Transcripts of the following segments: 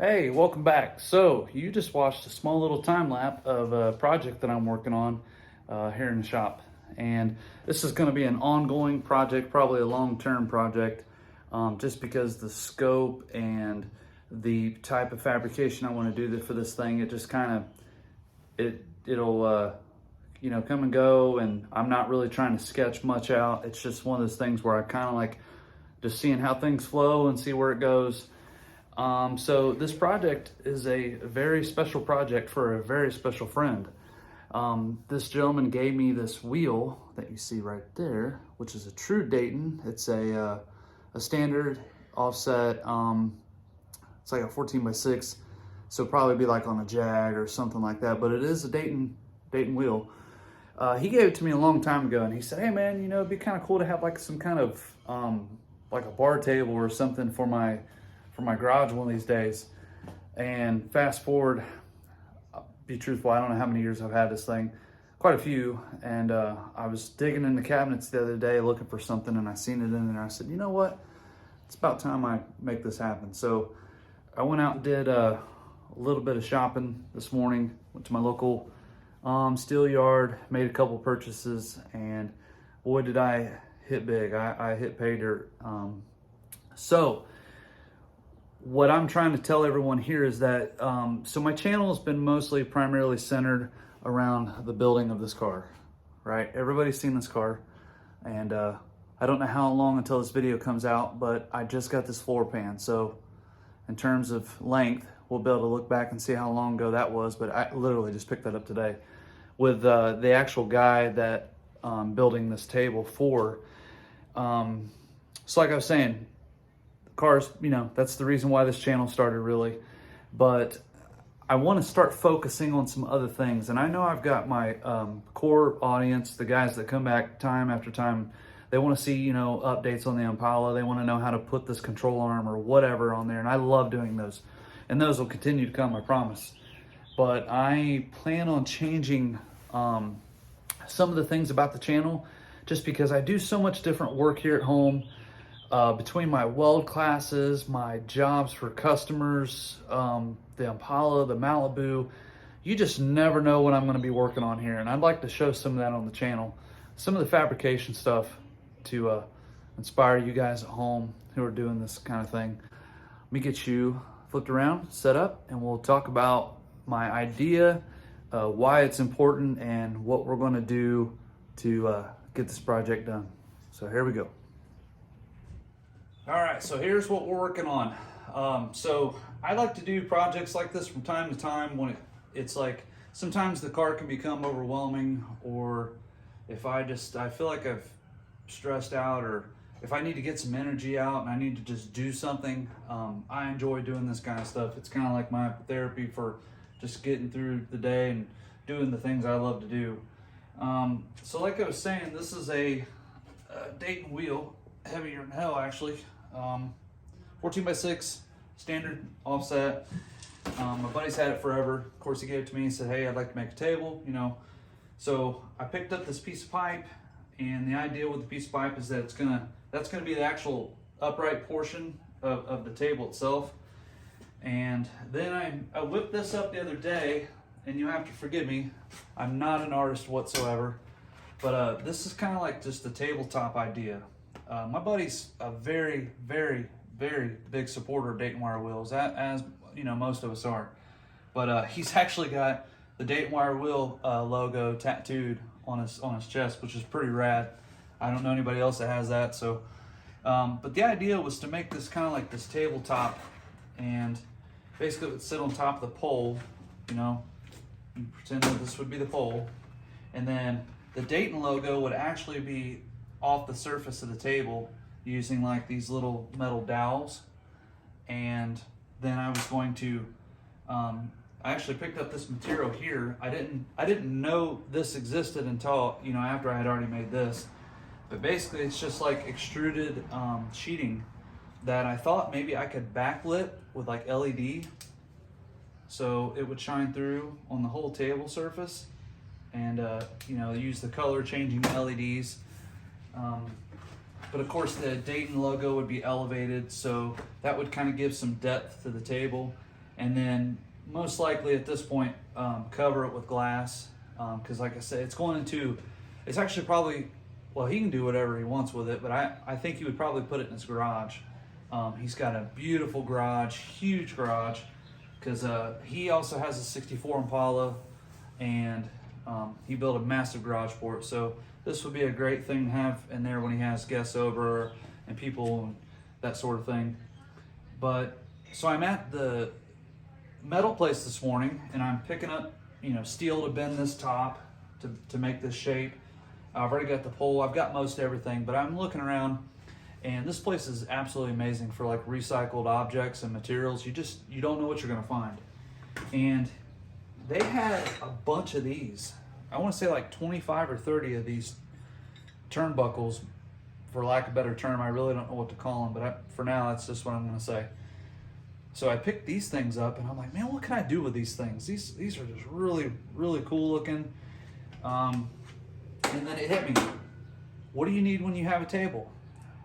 Hey, welcome back. So you just watched a small little time lapse of a project that I'm working on here in the shop. And this is going to be an ongoing project, probably a long-term project, just because the scope and the type of fabrication I want to do for this thing, it just kind of, it'll come and go, and I'm not really trying to sketch much out. It's just one of those things where I kind of like just seeing how things flow and see where it goes. So this project is a very special project for a very special friend. This gentleman gave me this wheel that you see right there, which is a true Dayton. It's a standard offset. It's like a 14x6, so probably be like on a Jag or something like that. But it is a Dayton wheel. He gave it to me a long time ago, and he said, "Hey man, it'd be kind of cool to have like some kind of like a bar table or something for my garage one of these days." And fast forward, be truthful, I don't know how many years I've had this thing, quite a few. And I was digging in the cabinets the other day looking for something, and I seen it in there. I said, you know what? It's about time I make this happen. So I went out and did a little bit of shopping this morning. Went to my local steel yard, made a couple purchases, and boy, did I hit big. I hit pay dirt. So what I'm trying to tell everyone here is that, so my channel has been primarily centered around the building of this car, right? Everybody's seen this car, and I don't know how long until this video comes out, but I just got this floor pan. So in terms of length, we'll be able to look back and see how long ago that was, but I literally just picked that up today with the actual guy that building this table for. So like I was saying, cars, that's the reason why this channel started, really. But I want to start focusing on some other things. And I know I've got my core audience, the guys that come back time after time. They want to see, updates on the Impala. They want to know how to put this control arm or whatever on there. And I love doing those. And those will continue to come, I promise. But I plan on changing some of the things about the channel, just because I do so much different work here at home. Between my weld classes, my jobs for customers, the Impala, the Malibu, you just never know what I'm going to be working on here. And I'd like to show some of that on the channel, some of the fabrication stuff to inspire you guys at home who are doing this kind of thing. Let me get you flipped around, set up, and we'll talk about my idea, why it's important, and what we're going to do to get this project done. So here we go. All right, so here's what we're working on. So I like to do projects like this from time to time when it's like, sometimes the car can become overwhelming, or if I feel like I've stressed out, or if I need to get some energy out and I need to just do something, I enjoy doing this kind of stuff. It's kind of like my therapy for just getting through the day and doing the things I love to do. So like I was saying, this is a Dayton wheel, heavier than hell actually. 14x6 standard offset. My buddy's had it forever. Of course, he gave it to me and said, hey, I'd like to make a table, So I picked up this piece of pipe, and the idea with the piece of pipe is that that's gonna be the actual upright portion of the table itself. And then I whipped this up the other day, and you have to forgive me, I'm not an artist whatsoever, but this is kind of like just a tabletop idea. My buddy's a very, very, very big supporter of Dayton wire wheels, as most of us are. But he's actually got the Dayton wire wheel logo tattooed on his chest, which is pretty rad. I don't know anybody else that has that. So, but the idea was to make this kind of like this tabletop, and basically it would sit on top of the pole. You pretend that this would be the pole, and then the Dayton logo would actually be off the surface of the table using like these little metal dowels. And then I was going to I actually picked up this material here. I didn't know this existed until after I had already made this, but basically it's just like extruded sheeting that I thought maybe I could backlit with like LED, so it would shine through on the whole table surface, and use the color changing LEDs. But of course the Dayton logo would be elevated, so that would kind of give some depth to the table. and then most likely at this point cover it with glass, because like I said, it's actually probably, well, he can do whatever he wants with it, but I think he would probably put it in his garage. He's got a beautiful garage, huge garage, because he also has a 64 Impala, and he built a massive garage for it. So this would be a great thing to have in there when he has guests over and people and that sort of thing. But so I'm at the metal place this morning, and I'm picking up, steel to bend this top to make this shape. I've already got the pole. I've got most everything, but I'm looking around, and this place is absolutely amazing for like recycled objects and materials. You don't know what you're gonna find. And they had a bunch of these. I want to say like 25 or 30 of these turnbuckles, for lack of a better term. I really don't know what to call them, but for now, that's just what I'm gonna say. So I picked these things up, and I'm like, man, what can I do with these things? These are just really, really cool looking. And then it hit me. What do you need when you have a table?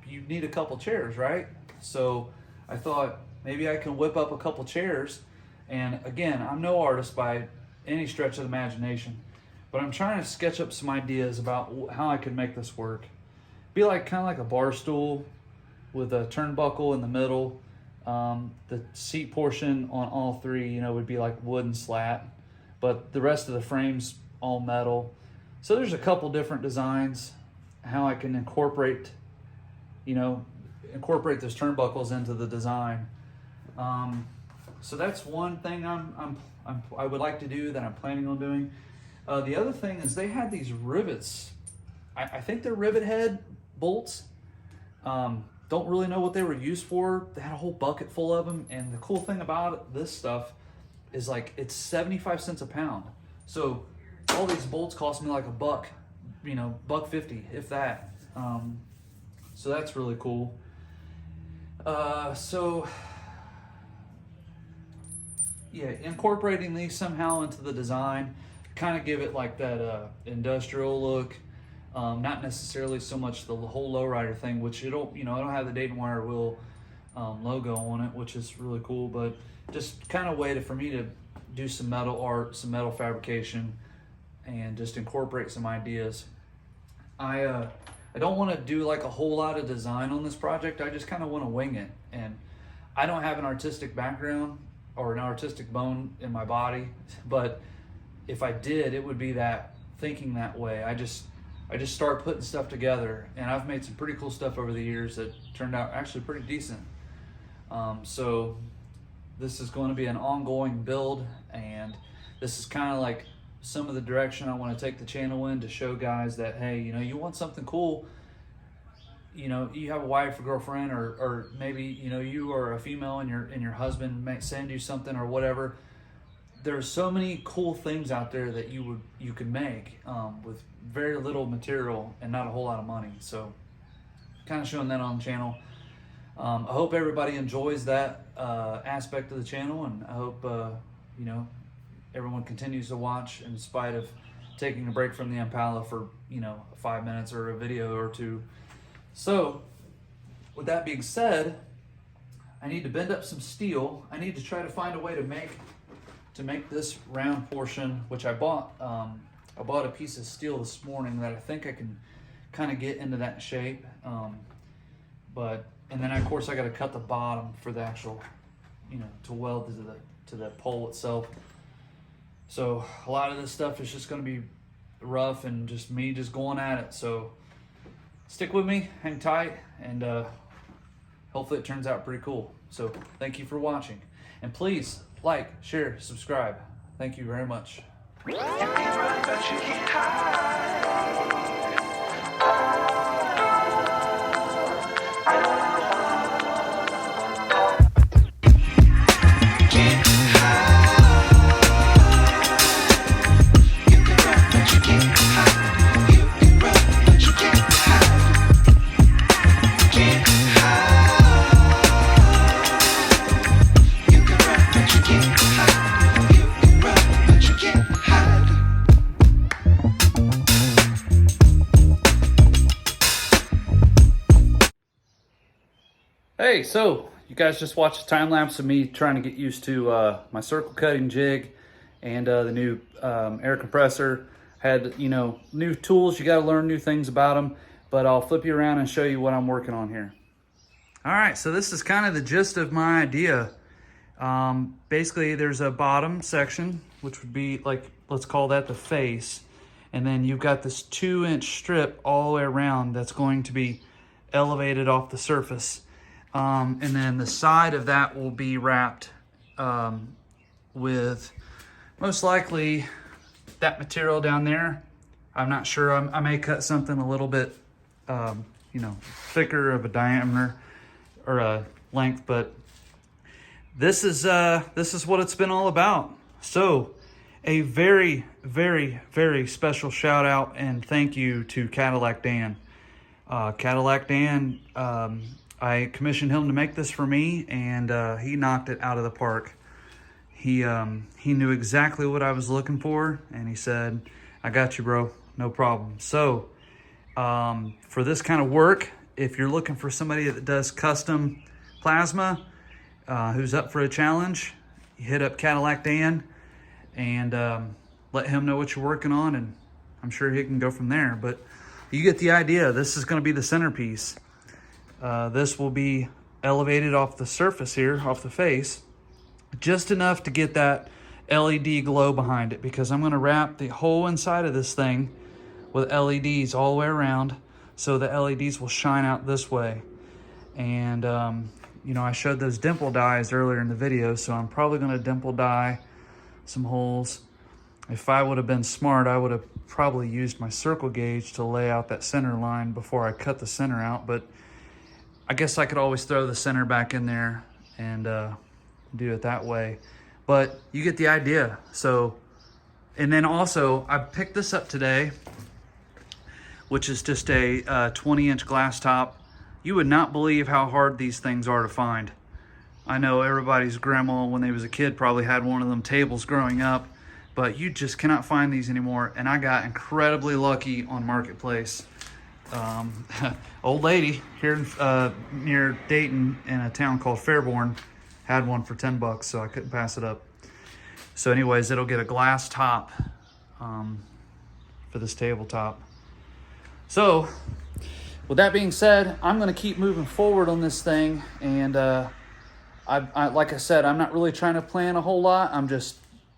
You need a couple chairs, right? So I thought maybe I can whip up a couple chairs. And again, I'm no artist by any stretch of the imagination, but I'm trying to sketch up some ideas about how I can make this work. Be like kind of like a bar stool with a turnbuckle in the middle. The seat portion on all three, would be like wood and slat, but the rest of the frame's all metal. So there's a couple different designs how I can incorporate those turnbuckles into the design. So that's one thing I would like to do, that I'm planning on doing. The other thing is they had these rivets. I think they're rivet head bolts. Don't really know what they were used for. They had a whole bucket full of them, and the cool thing about this stuff is like it's 75 cents a pound. So all these bolts cost me like $1, $1.50, if that. So that's really cool. So yeah, incorporating these somehow into the design, kind of give it like that industrial look. Not necessarily so much the whole lowrider thing, which I don't have the Dayton wire wheel logo on it, which is really cool, but just kind of way for me to do some metal art, some metal fabrication, and just incorporate some ideas. I don't want to do like a whole lot of design on this project. I just kind of want to wing it, and I don't have an artistic background or an artistic bone in my body, but if I did, it would be that thinking that way. I just start putting stuff together, and I've made some pretty cool stuff over the years that turned out actually pretty decent. So this is going to be an ongoing build, and this is kind of like some of the direction I want to take the channel in, to show guys that, hey, you want something cool, you have a wife or girlfriend, or maybe you are a female and your husband might send you something or whatever. There's so many cool things out there that you could make with very little material and not a whole lot of money. So kind of showing that on the channel. I hope everybody enjoys that aspect of the channel, and I hope everyone continues to watch in spite of taking a break from the Impala for 5 minutes or a video or two. So with that being said, I need to bend up some steel. I need to try to find a way to make this round portion, which I bought a piece of steel this morning that I think I can kind of get into that shape. And then of course I got to cut the bottom for the actual, to weld to the pole itself. So a lot of this stuff is just going to be rough and just me just going at it. So stick with me, hang tight, and hopefully it turns out pretty cool. So thank you for watching, and please like, share, subscribe. Thank you very much. Hey, so you guys just watched a time lapse of me trying to get used to my circle cutting jig and the new air compressor. Had, you know, new tools. You got to learn new things about them, but I'll flip you around and show you what I'm working on here. All right, so this is kind of the gist of my idea. Basically, there's a bottom section, which would be like, let's call that the face. And then you've got this 2-inch strip all the way around that's going to be elevated off the surface. And then the side of that will be wrapped with most likely that material down there. I'm not sure. I may cut something a little bit, you know, thicker of a diameter or a length, but this is what it's been all about. So a very, very, very special shout out and thank you to Cadillac Dan. Cadillac Dan, I commissioned him to make this for me, and he knocked it out of the park. He knew exactly what I was looking for, and he said, I got you, bro, no problem. So for this kind of work, if you're looking for somebody that does custom plasma, who's up for a challenge, you hit up Cadillac Dan and let him know what you're working on, and I'm sure he can go from there. But you get the idea. This is going to be the centerpiece. This will be elevated off the surface here, off the face, just enough to get that LED glow behind it, because I'm going to wrap the whole inside of this thing with LEDs all the way around, so the LEDs will shine out this way. And you know, I showed those dimple dyes earlier in the video, so I'm probably going to dimple dye some holes. If I would have been smart, I would have probably used my circle gauge to lay out that center line before I cut the center out, but I guess I could always throw the center back in there and do it that way. But you get the idea. So, and then also I picked this up today, which is just a 20-inch glass top. You would not believe how hard these things are to find. I know everybody's grandma when they was a kid probably had one of them tables growing up, but you just cannot find these anymore. And I got incredibly lucky on Marketplace. Old lady here near Dayton in a town called Fairborn had one for 10 bucks, so I couldn't pass it up. So anyways, it'll get a glass top for this tabletop. So with that being said, I'm going to keep moving forward on this thing, and like I said, I'm not really trying to plan a whole lot.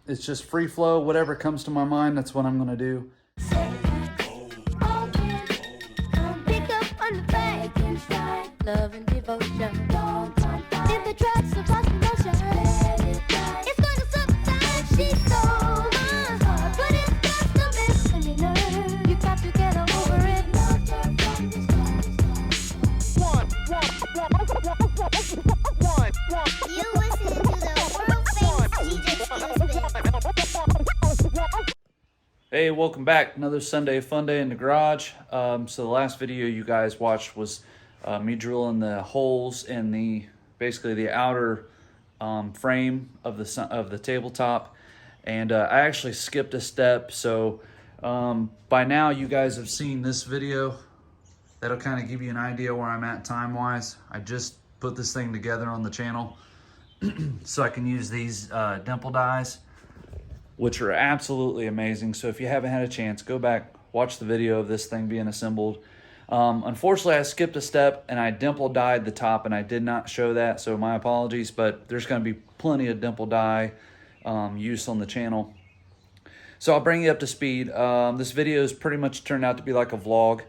It's just free flow. Whatever comes to my mind, that's what I'm going to do. Love and devotion. In the tracks of motion. It's going to sometimes she's so hard, but it's just a misdemeanor. You got to get over it. You listen to the world famous DJ. Hey, welcome back. Another Sunday fun day in the garage. So the last video you guys watched was me drilling the holes in basically the outer frame of the tabletop, and I actually skipped a step. So by now you guys have seen this video. That'll kind of give you an idea where I'm at time wise. I just put this thing together on the channel so I can use these dimple dies, which are absolutely amazing. So if you haven't had a chance, go back, watch the video of this thing being assembled. Unfortunately, I skipped a step and I dimple dyed the top, and I did not show that, so my apologies, but there's going to be plenty of dimple dye use on the channel. So I'll bring you up to speed. This video is pretty much turned out to be like a vlog.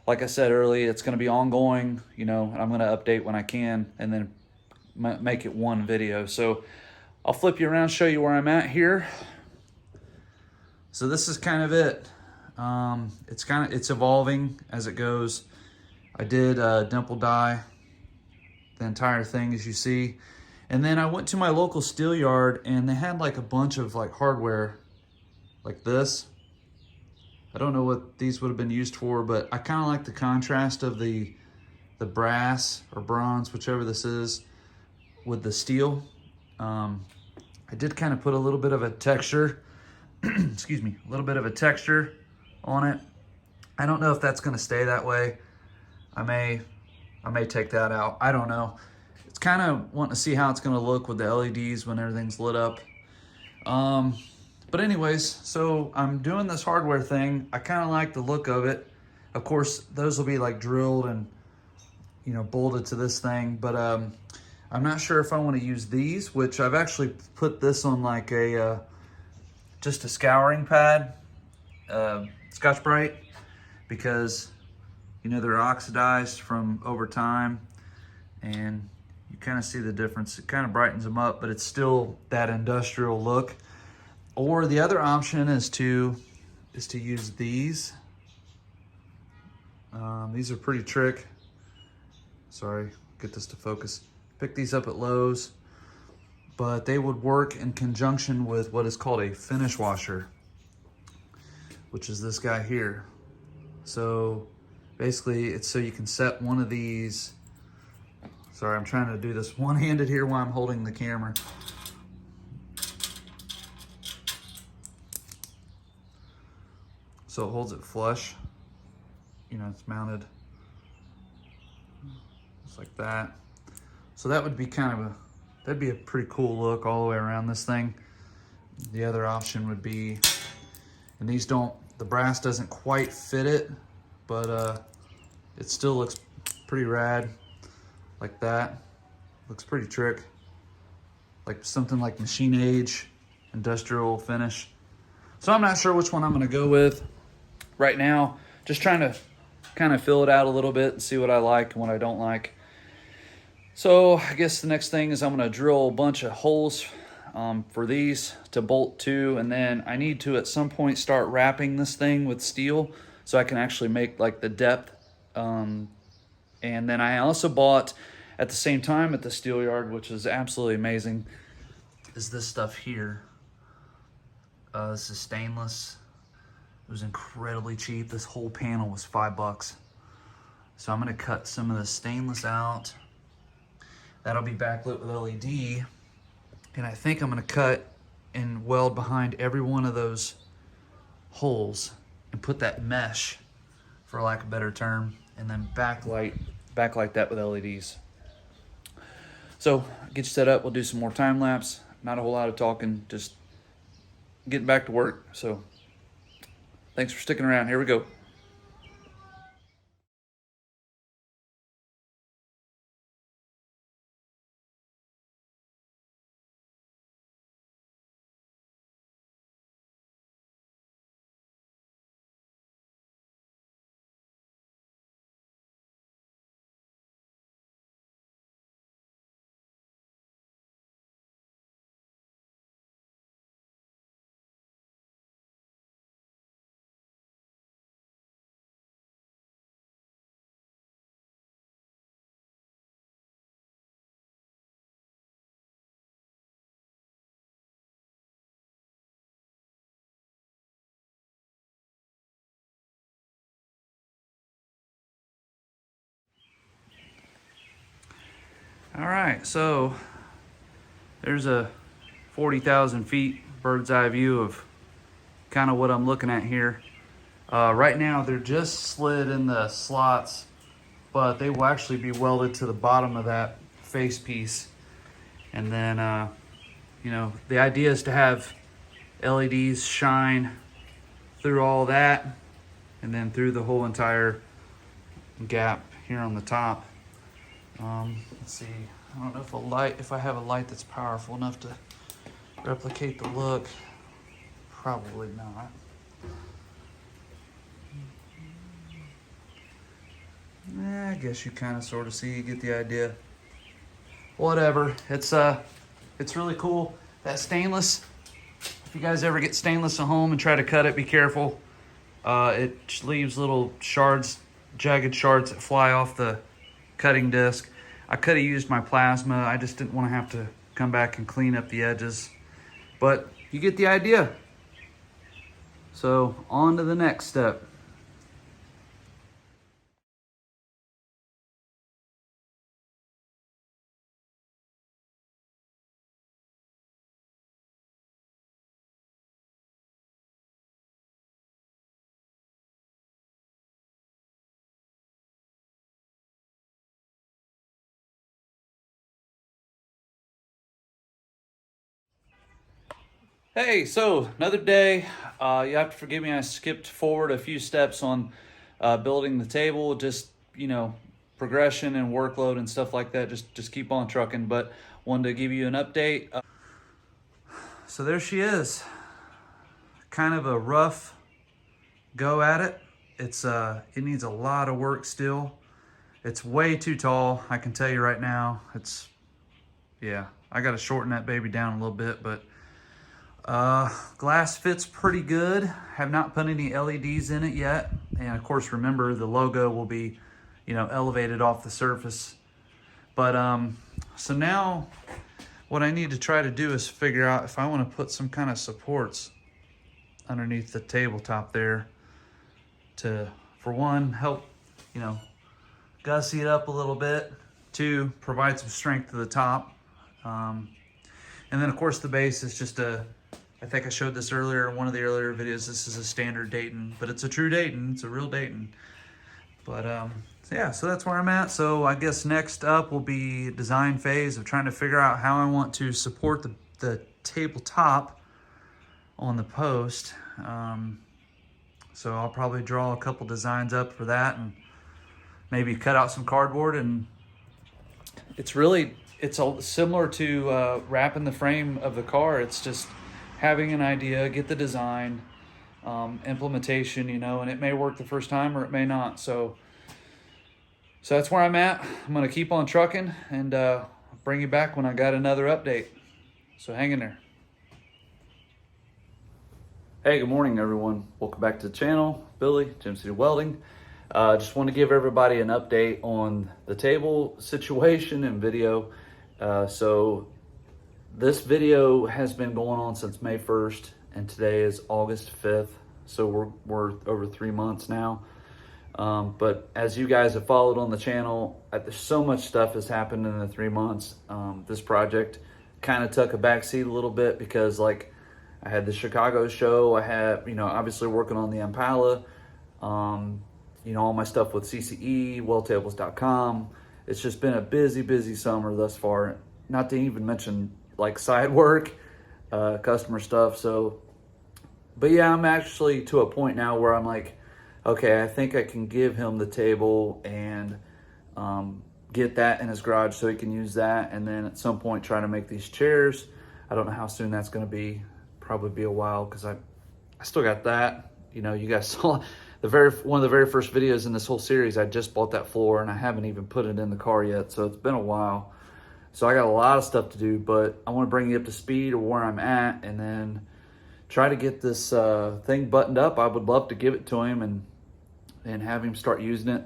Like I said earlier, it's going to be ongoing, you know, and I'm going to update when I can and then make it one video. So I'll flip you around, show you where I'm at here. So this is kind of it. It's evolving as it goes. I did dimple dye the entire thing, as you see, and then I went to my local steel yard and they had like a bunch of like hardware like this. I don't know what these would have been used for, but I kind of like the contrast of the brass or bronze, whichever this is, with the steel. I did kind of put a little bit of a texture excuse me, a little bit of a texture on it. I don't know if that's going to stay that way. I may take that out. I don't know. kind of wanting to see how it's going to look with the LEDs when everything's lit up. But anyways, so I'm doing this hardware thing. I kind of like the look of it. Of course, those will be like drilled and, you know, bolted to this thing. But I'm not sure if I want to use these, which I've actually put this on like a just a scouring pad, Scotch-Brite, because, you know, they're oxidized from over time, and you kind of see the difference. It kind of brightens them up, but it's still that industrial look. Or the other option is to use these. These are pretty trick. Sorry, get this to focus. Pick these up at Lowe's, but they would work in conjunction with what is called a finish washer, which is this guy here. So basically it's so you can set one of these. Sorry, I'm trying to do this one-handed here while I'm holding the camera. So it holds it flush. You know, it's mounted just like that. So that would be that'd be a pretty cool look all the way around this thing. The other option would be, and these don't, the brass doesn't quite fit it, but it still looks pretty rad like that. Looks pretty trick. Like something like machine age, industrial finish. So I'm not sure which one I'm gonna go with right now. Just trying to kind of fill it out a little bit and see what I like and what I don't like. So I guess the next thing is I'm gonna drill a bunch of holes for these to bolt to, and then I need to at some point start wrapping this thing with steel so I can actually make like the depth. And then I also bought at the same time at the steel yard, which is absolutely amazing, is this stuff here. This is stainless. It was incredibly cheap. This whole panel was $5. So I'm gonna cut some of the stainless out. That'll be backlit with LED. And I think I'm gonna cut and weld behind every one of those holes and put that mesh, for lack of a better term, and then backlight that with LEDs. So get you set up, we'll do some more time lapse. Not a whole lot of talking, just getting back to work. So thanks for sticking around. Here we go. All right, so there's a 40,000 feet bird's eye view of kind of what I'm looking at here. Right now they're just slid in the slots, but they will actually be welded to the bottom of that face piece. And then, you know, the idea is to have LEDs shine through all that and then through the whole entire gap here on the top. Let's see, I don't know if I have a light that's powerful enough to replicate the look. Probably not. I guess you kind of sort of see, you get the idea. Whatever, it's really cool. That stainless, if you guys ever get stainless at home and try to cut it, be careful. It leaves little shards, jagged shards that fly off the cutting disc. I could have used my plasma. I just didn't want to have to come back and clean up the edges. But you get the idea. So on to the next step. Hey, so another day. You have to forgive me, I skipped forward a few steps on building the table. Just, progression and workload and stuff like that. Just keep on trucking, but wanted to give you an update. So there she is. Kind of a rough go at it. It needs a lot of work still. It's way too tall, I can tell you right now. I got to shorten that baby down a little bit, but glass fits pretty good. Have not put any LEDs in it yet. And of course, remember the logo will be, elevated off the surface. But so now what I need to try to do is figure out if I want to put some kind of supports underneath the tabletop there to, for one, help, gussy it up a little bit. Two, provide some strength to the top. And then of course the base is just I think I showed this earlier in one of the earlier videos. This is a standard Dayton, but it's a true Dayton. It's a real Dayton. But so that's where I'm at. So I guess next up will be design phase of trying to figure out how I want to support the tabletop on the post. So I'll probably draw a couple designs up for that and maybe cut out some cardboard. And it's similar to wrapping the frame of the car. It's just having an idea, get the design, implementation, and it may work the first time or it may not. So that's where I'm at. I'm gonna keep on trucking and bring you back when I got another update. So hang in there. Hey, good morning everyone. Welcome back to the channel. Billy, Gem City Welding. Just want to give everybody an update on the table situation and video. So this video has been going on since May 1st and today is August 5th. So we're over 3 months now. But as you guys have followed on the channel, there's so much stuff has happened in the 3 months. This project kind of took a backseat a little bit because I had the Chicago show. I had, obviously working on the Impala, all my stuff with CCE, weldtables.com. It's just been a busy summer thus far. Not to even mention side work, customer stuff. But yeah, I'm actually to a point now where I'm okay, I think I can give him the table and get that in his garage so he can use that. And then at some point try to make these chairs. I don't know how soon that's going to be. Probably be a while because I still got that. You guys saw one of the very first videos in this whole series. I just bought that floor and I haven't even put it in the car yet. So it's been a while. So I got a lot of stuff to do, but I want to bring you up to speed of where I'm at and then try to get this thing buttoned up. I would love to give it to him and have him start using it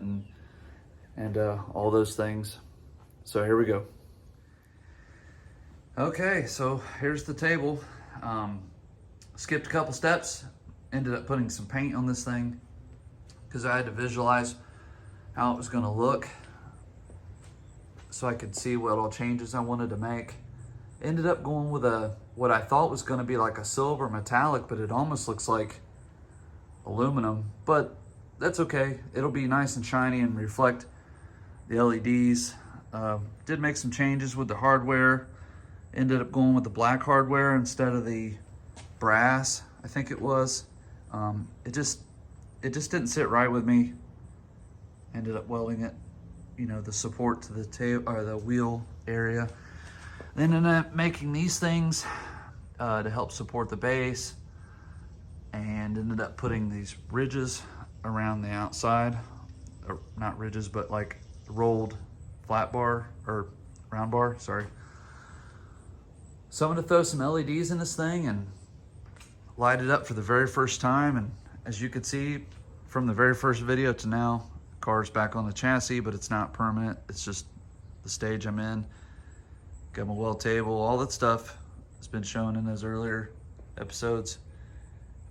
and all those things. So here we go. Okay, so here's the table. Skipped a couple steps, ended up putting some paint on this thing because I had to visualize how it was going to look so I could see what all changes I wanted to make. Ended up going with what I thought was going to be like a silver metallic, but it almost looks like aluminum, but that's okay. It'll be nice and shiny and reflect the LEDs. Did make some changes with the hardware. Ended up going with the black hardware instead of the brass, I think it was. It just didn't sit right with me. Ended up welding it, the support to the tail or the wheel area. Then ended up making these things to help support the base, and ended up putting these ridges around the outside, or not ridges, but rolled flat bar or round bar, sorry. So I'm gonna throw some LEDs in this thing and light it up for the very first time. And as you can see from the very first video to now, the car's back on the chassis, but it's not permanent. It's just the stage I'm in. Got my weld table, all that stuff has been shown in those earlier episodes.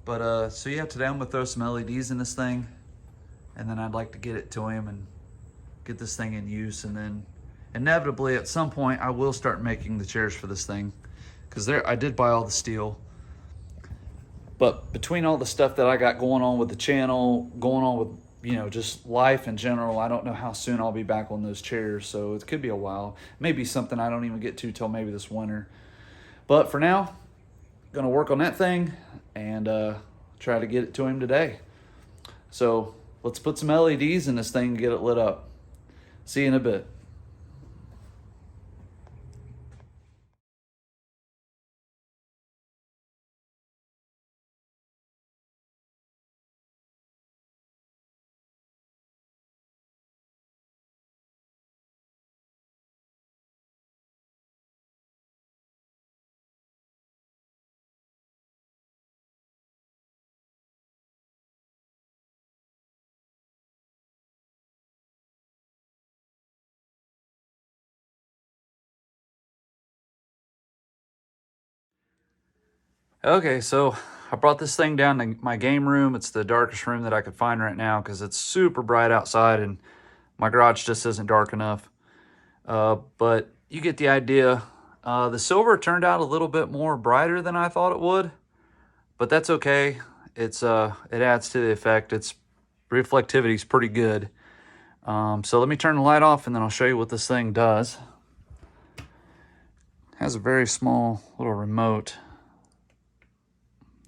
But so yeah, today I'm gonna throw some LEDs in this thing, and then I'd like to get it to him and get this thing in use. And then inevitably at some point I will start making the chairs for this thing, because I did buy all the steel. But between all the stuff that I got going on with the channel, going on with, just life in general, I don't know how soon I'll be back on those chairs. So it could be a while. Maybe something I don't even get to till maybe this winter. But for now, gonna work on that thing and try to get it to him today. So let's put some LEDs in this thing and get it lit up. See you in a bit. Okay, so I brought this thing down to my game room. It's the darkest room that I could find right now because it's super bright outside and my garage just isn't dark enough. But you get the idea. The silver turned out a little bit more brighter than I thought it would, but that's okay. It adds to the effect. Its reflectivity is pretty good. So let me turn the light off and then I'll show you what this thing does. It has a very small little remote.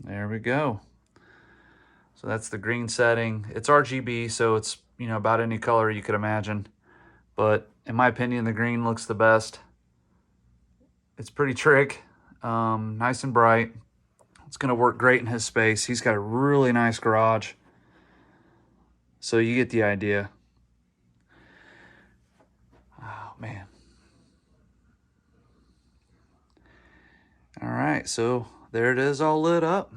There we go. So that's the green setting. It's RGB, so it's, you know, about any color you could imagine. But in my opinion, the green looks the best. It's pretty trick, nice and bright. It's gonna work great in his space. He's got a really nice garage. So you get the idea. Oh, man. All right, so there it is, all lit up.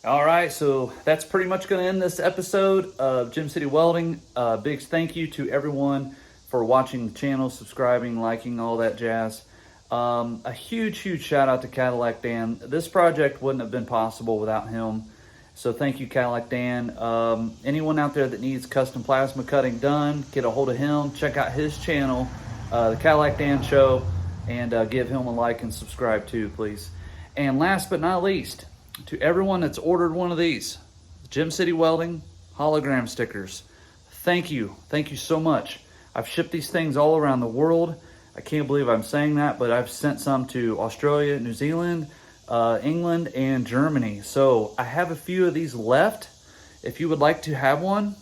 All right, so that's pretty much going to end this episode of Gem City Welding. Big thank you to everyone for watching the channel, subscribing, liking, all that jazz. A huge shout out to Cadillac Dan. This project wouldn't have been possible without him. So thank you, Cadillac Dan. Anyone out there that needs custom plasma cutting done, get a hold of him. Check out his channel, the Cadillac Dan Show, and give him a like and subscribe too, please. And last but not least, to everyone that's ordered one of these, Gem City Welding hologram stickers, thank you so much. I've shipped these things all around the world. I can't believe I'm saying that, but I've sent some to Australia, New Zealand, England, and Germany. So I have a few of these left. If you would like to have one,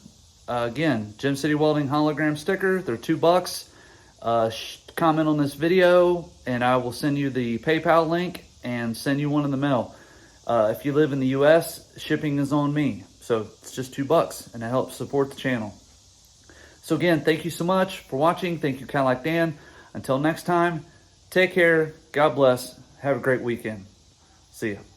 again, Gem City Welding hologram sticker, they're $2. Comment on this video and I will send you the PayPal link and send you one in the mail. If you live in the US, shipping is on me. So it's just $2 and it helps support the channel. So again, thank you so much for watching. Thank you, Cadillac Dan. Until next time, take care. God bless. Have a great weekend. See ya.